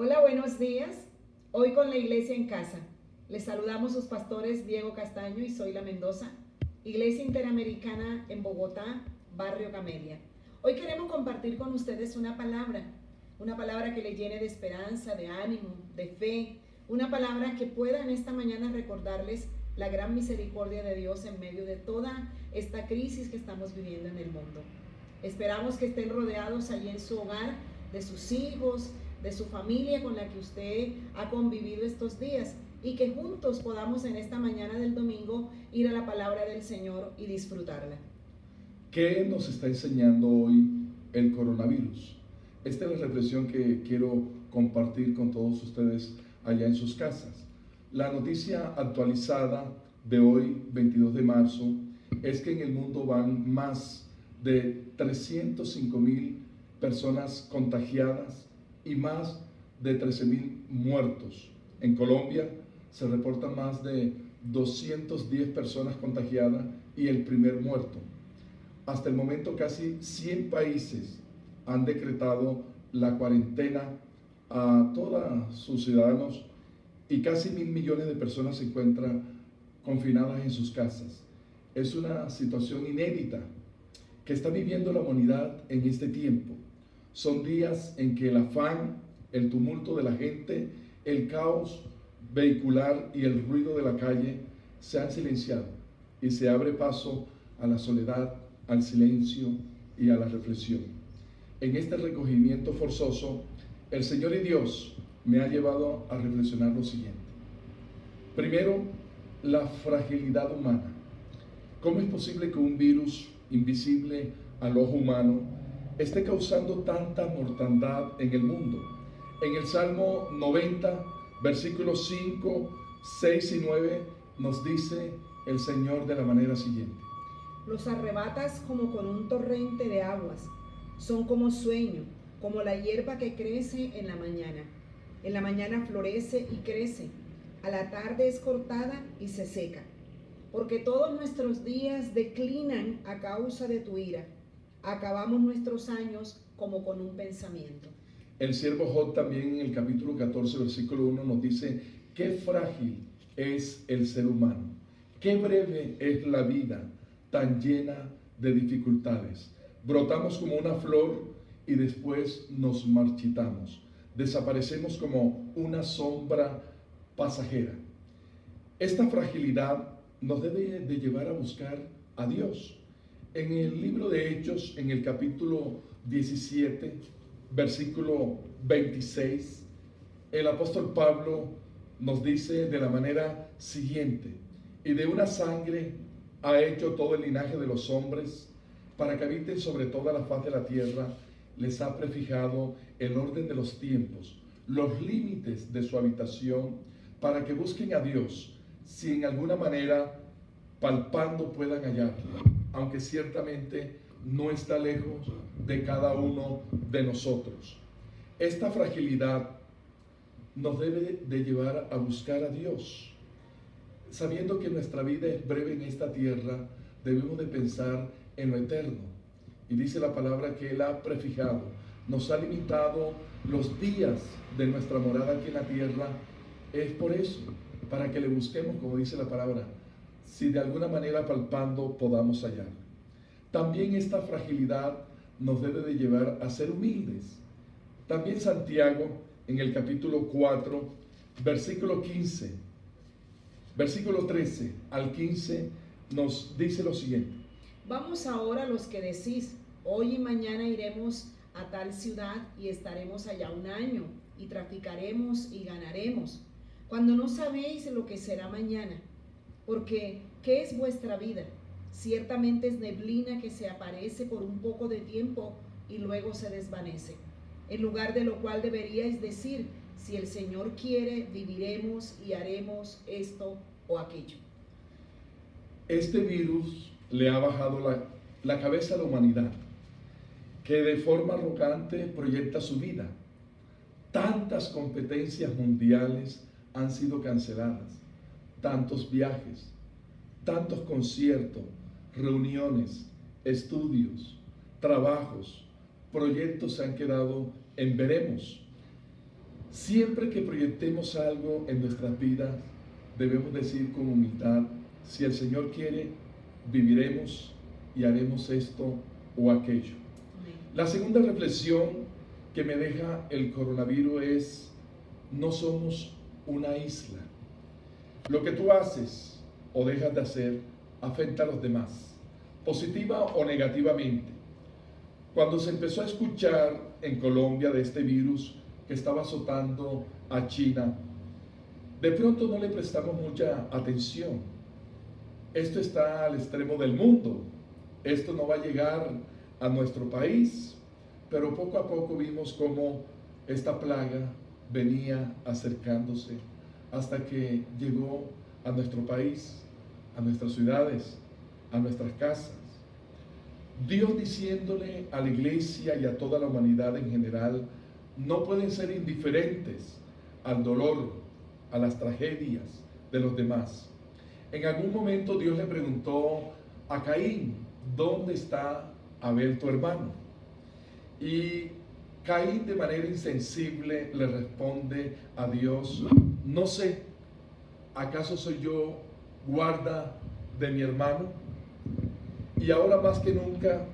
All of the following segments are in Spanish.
Hola, buenos días. Hoy con la Iglesia en Casa. Les saludamos sus pastores Diego Castaño y Zoila Mendoza, Iglesia Interamericana en Bogotá, Barrio Camelia. Hoy queremos compartir con ustedes una palabra que le llene de esperanza, de ánimo, de fe, una palabra que pueda en esta mañana recordarles la gran misericordia de Dios en medio de toda esta crisis que estamos viviendo en el mundo. Esperamos que estén rodeados allí en su hogar, de sus hijos, de su familia con la que usted ha convivido estos días, y que juntos podamos en esta mañana del domingo ir a la palabra del Señor y disfrutarla. ¿Qué nos está enseñando hoy el coronavirus? Esta es la reflexión que quiero compartir con todos ustedes allá en sus casas. La noticia actualizada de hoy, 22 de marzo, es que en el mundo van más de 305,000 personas contagiadas y más de 13,000 muertos. En Colombia se reportan más de 210 personas contagiadas y el primer muerto. Hasta el momento casi 100 países han decretado la cuarentena a todos sus ciudadanos y casi 1.000 millones de personas se encuentran confinadas en sus casas. Es una situación inédita que está viviendo la humanidad en este tiempo. Son días en que el afán, el tumulto de la gente, el caos vehicular y el ruido de la calle se han silenciado y se abre paso a la soledad, al silencio y a la reflexión. En este recogimiento forzoso, el Señor y Dios me ha llevado a reflexionar lo siguiente. Primero, la fragilidad humana. ¿Cómo es posible que un virus invisible al ojo humano esté causando tanta mortandad en el mundo? En el Salmo 90, versículos 5, 6 y 9, nos dice el Señor de la manera siguiente. Los arrebatas como con un torrente de aguas, son como sueño, como la hierba que crece en la mañana. En la mañana florece y crece, a la tarde es cortada y se seca. Porque todos nuestros días declinan a causa de tu ira. Acabamos nuestros años como con un pensamiento. El siervo Job también en el capítulo 14, versículo 1 nos dice, qué frágil es el ser humano, qué breve es la vida, tan llena de dificultades. Brotamos como una flor y después nos marchitamos. Desaparecemos como una sombra pasajera. Esta fragilidad nos debe de llevar a buscar a Dios. En el libro de Hechos, en el capítulo 17, versículo 26, el apóstol Pablo nos dice de la manera siguiente, y de una sangre ha hecho todo el linaje de los hombres, para que habiten sobre toda la faz de la tierra, les ha prefijado el orden de los tiempos, los límites de su habitación, para que busquen a Dios, si en alguna manera palpando puedan hallarlo, aunque ciertamente no está lejos de cada uno de nosotros. Esta fragilidad nos debe de llevar a buscar a Dios. Sabiendo que nuestra vida es breve en esta tierra, debemos de pensar en lo eterno. Y dice la palabra que Él ha prefijado, nos ha limitado los días de nuestra morada aquí en la tierra. Es por eso, para que le busquemos, como dice la palabra, si de alguna manera palpando podamos hallar. También esta fragilidad nos debe de llevar a ser humildes. También Santiago, en el capítulo 4, versículo 15, versículo 13 al 15, nos dice lo siguiente. Vamos ahora los que decís, hoy y mañana iremos a tal ciudad y estaremos allá un año y traficaremos y ganaremos, cuando no sabéis lo que será mañana. Porque, ¿qué es vuestra vida? Ciertamente es neblina que se aparece por un poco de tiempo y luego se desvanece. En lugar de lo cual deberíais decir, si el Señor quiere, viviremos y haremos esto o aquello. Este virus le ha bajado la cabeza a la humanidad, que de forma arrogante proyecta su vida. Tantas competencias mundiales han sido canceladas, tantos viajes, tantos conciertos, reuniones, estudios, trabajos, proyectos se han quedado en veremos. Siempre que proyectemos algo en nuestras vidas, debemos decir con humildad, si el Señor quiere, viviremos y haremos esto o aquello. La segunda reflexión que me deja el coronavirus es, no somos una isla. Lo que tú haces o dejas de hacer afecta a los demás, positiva o negativamente. Cuando se empezó a escuchar en Colombia de este virus que estaba azotando a China, de pronto no le prestamos mucha atención. Esto está al extremo del mundo, esto no va a llegar a nuestro país, pero poco a poco vimos cómo esta plaga venía acercándose hasta que llegó a nuestro país, a nuestras ciudades, a nuestras casas. Dios diciéndole a la iglesia y a toda la humanidad en general, no pueden ser indiferentes al dolor, a las tragedias de los demás. En algún momento Dios le preguntó a Caín, ¿dónde está Abel tu hermano? Y Caín de manera insensible le responde a Dios, no sé, ¿acaso soy yo guarda de mi hermano? Y ahora más que nunca,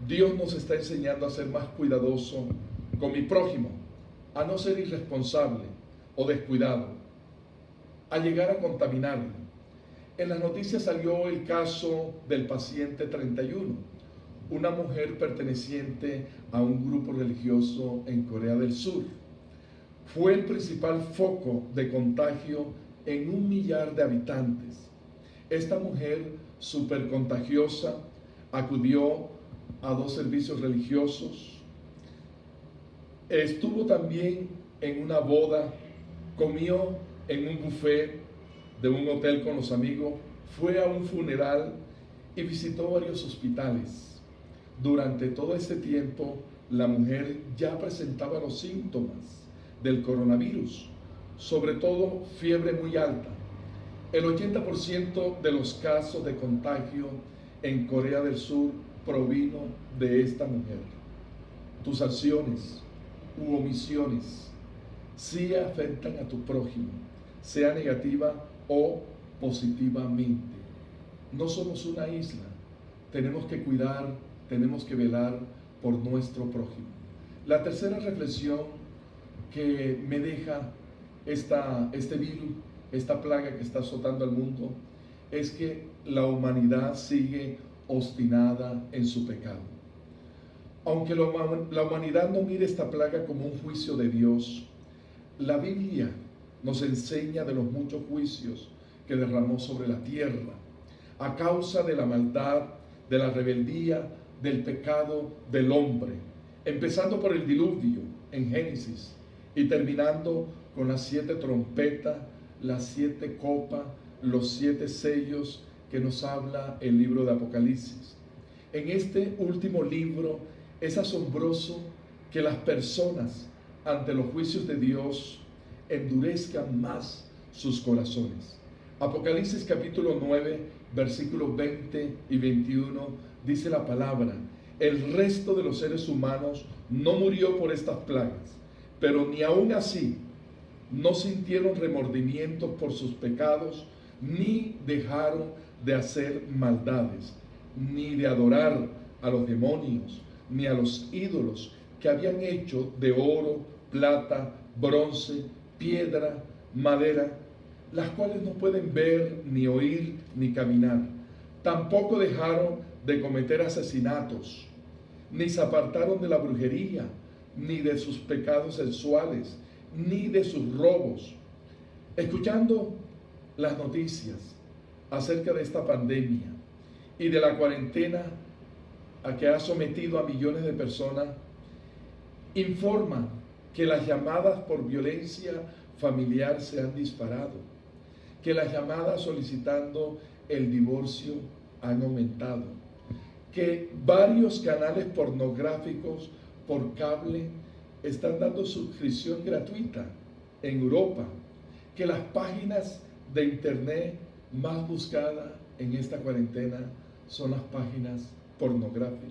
Dios nos está enseñando a ser más cuidadoso con mi prójimo, a no ser irresponsable o descuidado, a llegar a contaminarlo. En las noticias salió el caso del paciente 31, una mujer perteneciente a un grupo religioso en Corea del Sur. Fue el principal foco de contagio en 1 millar de habitantes. Esta mujer súper contagiosa acudió a 2 servicios religiosos, estuvo también en una boda, comió en un buffet de un hotel con los amigos, fue a un funeral y visitó varios hospitales. Durante todo este tiempo, la mujer ya presentaba los síntomas del coronavirus, sobre todo fiebre muy alta. El 80% de los casos de contagio en Corea del Sur provino de esta mujer. Tus acciones u omisiones sí afectan a tu prójimo, sea negativa o positivamente. No somos una isla, tenemos que cuidar, tenemos que velar por nuestro prójimo. La tercera reflexión que me deja este virus, esta plaga que está azotando al mundo, es que la humanidad sigue obstinada en su pecado. Aunque la humanidad no mire esta plaga como un juicio de Dios, la Biblia nos enseña de los muchos juicios que derramó sobre la tierra a causa de la maldad, de la rebeldía, del pecado del hombre, empezando por el diluvio en Génesis y terminando con las 7 trompetas, las 7 copas, los 7 sellos que nos habla el libro de Apocalipsis. En este último libro es asombroso que las personas ante los juicios de Dios endurezcan más sus corazones. Apocalipsis capítulo 9, versículos 20 y 21 dice la palabra: el resto de los seres humanos no murió por estas plagas, pero ni aún así no sintieron remordimientos por sus pecados, ni dejaron de hacer maldades, ni de adorar a los demonios, ni a los ídolos que habían hecho de oro, plata, bronce, piedra, madera, las cuales no pueden ver, ni oír, ni caminar. Tampoco dejaron de cometer asesinatos, ni se apartaron de la brujería, ni de sus pecados sexuales, ni de sus robos. Escuchando las noticias acerca de esta pandemia y de la cuarentena a que ha sometido a millones de personas, informan que las llamadas por violencia familiar se han disparado, que las llamadas solicitando el divorcio han aumentado, que varios canales pornográficos por cable están dando suscripción gratuita en Europa, que las páginas de internet más buscadas en esta cuarentena son las páginas pornográficas.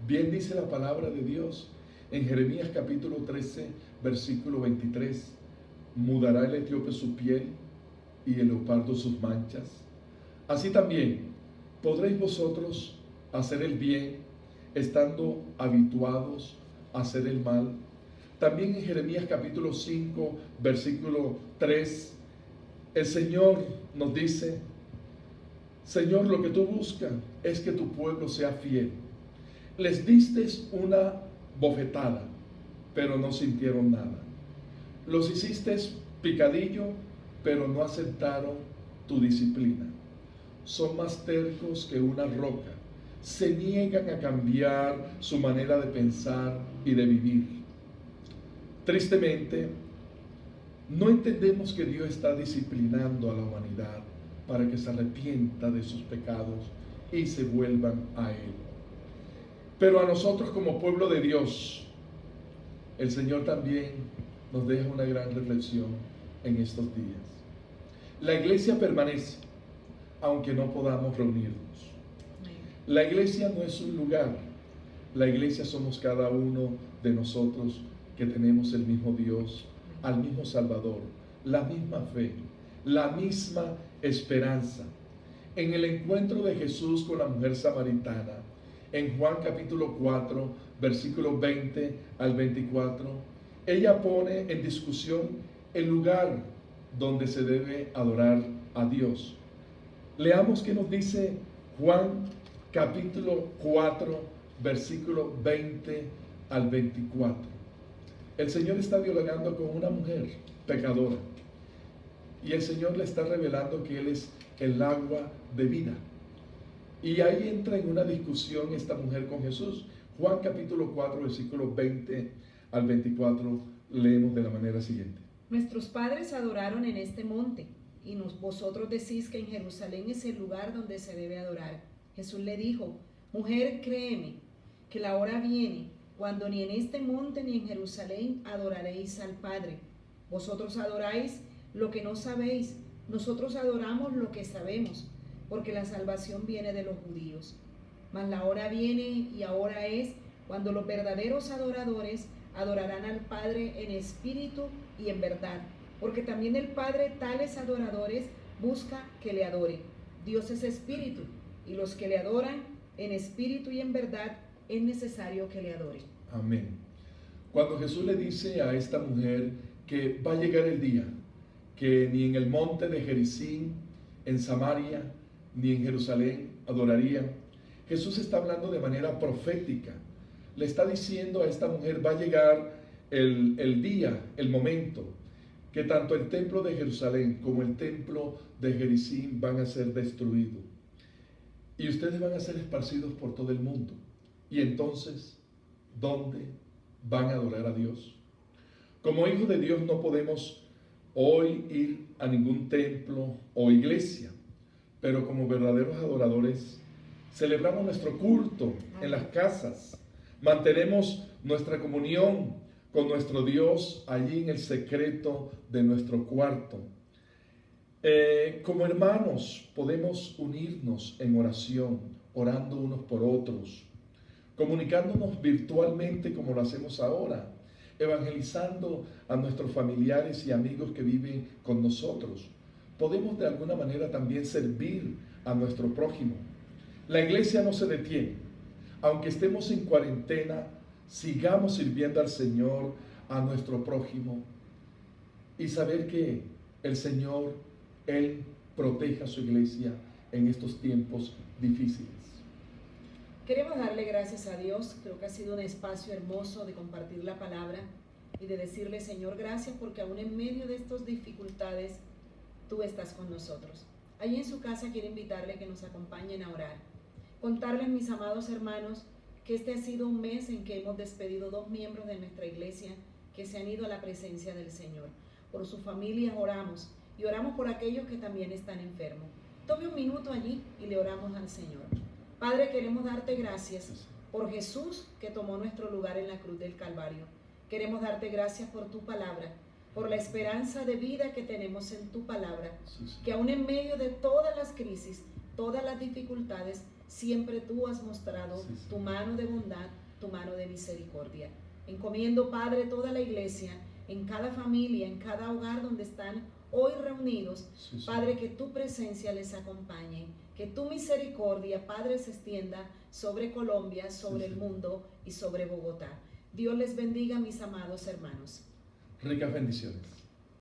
Bien dice la palabra de Dios En Jeremías capítulo 13, versículo 23, mudará el etíope su piel y el leopardo sus manchas. Así también podréis vosotros hacer el bien, estando habituados a hacer el mal. También en Jeremías capítulo 5, versículo 3, el Señor nos dice: Señor, lo que tú buscas es que tu pueblo sea fiel. Les diste una bofetada, pero no sintieron nada. Los hiciste picadillo, pero no aceptaron tu disciplina. Son más tercos que una roca. Se niegan a cambiar su manera de pensar y de vivir. Tristemente, no entendemos que Dios está disciplinando a la humanidad para que se arrepienta de sus pecados y se vuelvan a Él. Pero a nosotros como pueblo de Dios, el Señor también nos deja una gran reflexión en estos días. La iglesia permanece, aunque no podamos reunirnos. La iglesia no es un lugar, la iglesia somos cada uno de nosotros que tenemos el mismo Dios, al mismo Salvador, la misma fe, la misma esperanza. En el encuentro de Jesús con la mujer samaritana, en Juan capítulo 4, versículos 20 al 24, ella pone en discusión el lugar donde se debe adorar a Dios. Leamos qué nos dice Juan capítulo 4, versículo 20 al 24. El Señor está dialogando con una mujer pecadora y el Señor le está revelando que Él es el agua de vida. Y ahí entra en una discusión esta mujer con Jesús. Juan capítulo 4, versículos 20 al 24, leemos de la manera siguiente. Nuestros padres adoraron en este monte, y vosotros decís que en Jerusalén es el lugar donde se debe adorar. Jesús le dijo: mujer, créeme, que la hora viene, cuando ni en este monte ni en Jerusalén adoraréis al Padre. Vosotros adoráis lo que no sabéis, nosotros adoramos lo que sabemos, porque la salvación viene de los judíos. Mas la hora viene, y ahora es, cuando los verdaderos adoradores adorarán al Padre en espíritu y en verdad, porque también el Padre tales adoradores busca que le adoren. Dios es espíritu, y los que le adoran en espíritu y en verdad es necesario que le adoren. Amén. Cuando Jesús le dice a esta mujer que va a llegar el día, que ni en el monte de Gerizim, en Samaria, ni en Jerusalén adoraría, Jesús está hablando de manera profética. Le está diciendo a esta mujer: va a llegar el día, el momento, que tanto el templo de Jerusalén como el templo de Gerizim van a ser destruidos. Y ustedes van a ser esparcidos por todo el mundo. Y entonces, ¿dónde van a adorar a Dios? Como hijos de Dios no podemos hoy ir a ningún templo o iglesia, pero como verdaderos adoradores celebramos nuestro culto en las casas, mantenemos nuestra comunión con nuestro Dios allí en el secreto de nuestro cuarto. Como hermanos podemos unirnos en oración, orando unos por otros, comunicándonos virtualmente como lo hacemos ahora, evangelizando a nuestros familiares y amigos que viven con nosotros. Podemos de alguna manera también servir a nuestro prójimo. La iglesia no se detiene. Aunque estemos en cuarentena, sigamos sirviendo al Señor, a nuestro prójimo, y saber que el Señor, Él protege a su iglesia en estos tiempos difíciles. Queremos darle gracias a Dios. Creo que ha sido un espacio hermoso de compartir la palabra y de decirle: Señor, gracias, porque aún en medio de estas dificultades tú estás con nosotros. Allí en su casa quiero invitarle a que nos acompañen a orar. Contarles, mis amados hermanos, que este ha sido un mes en que hemos despedido 2 miembros de nuestra iglesia que se han ido a la presencia del Señor. Por sus familias oramos, y oramos por aquellos que también están enfermos. Tome un minuto allí y le oramos al Señor. Padre, queremos darte gracias por Jesús, que tomó nuestro lugar en la cruz del Calvario. Queremos darte gracias por tu palabra, por la esperanza de vida que tenemos en tu palabra, que aún en medio de todas las crisis, todas las dificultades, siempre tú has mostrado tu mano de bondad, tu mano de misericordia. Encomiendo, Padre, toda la iglesia, en cada familia, en cada hogar donde están hoy reunidos. Sí, sí. Padre, que tu presencia les acompañe, que tu misericordia, Padre, se extienda sobre Colombia, sobre Sí, el sí. mundo y sobre Bogotá. Dios les bendiga, mis amados hermanos. Ricas bendiciones.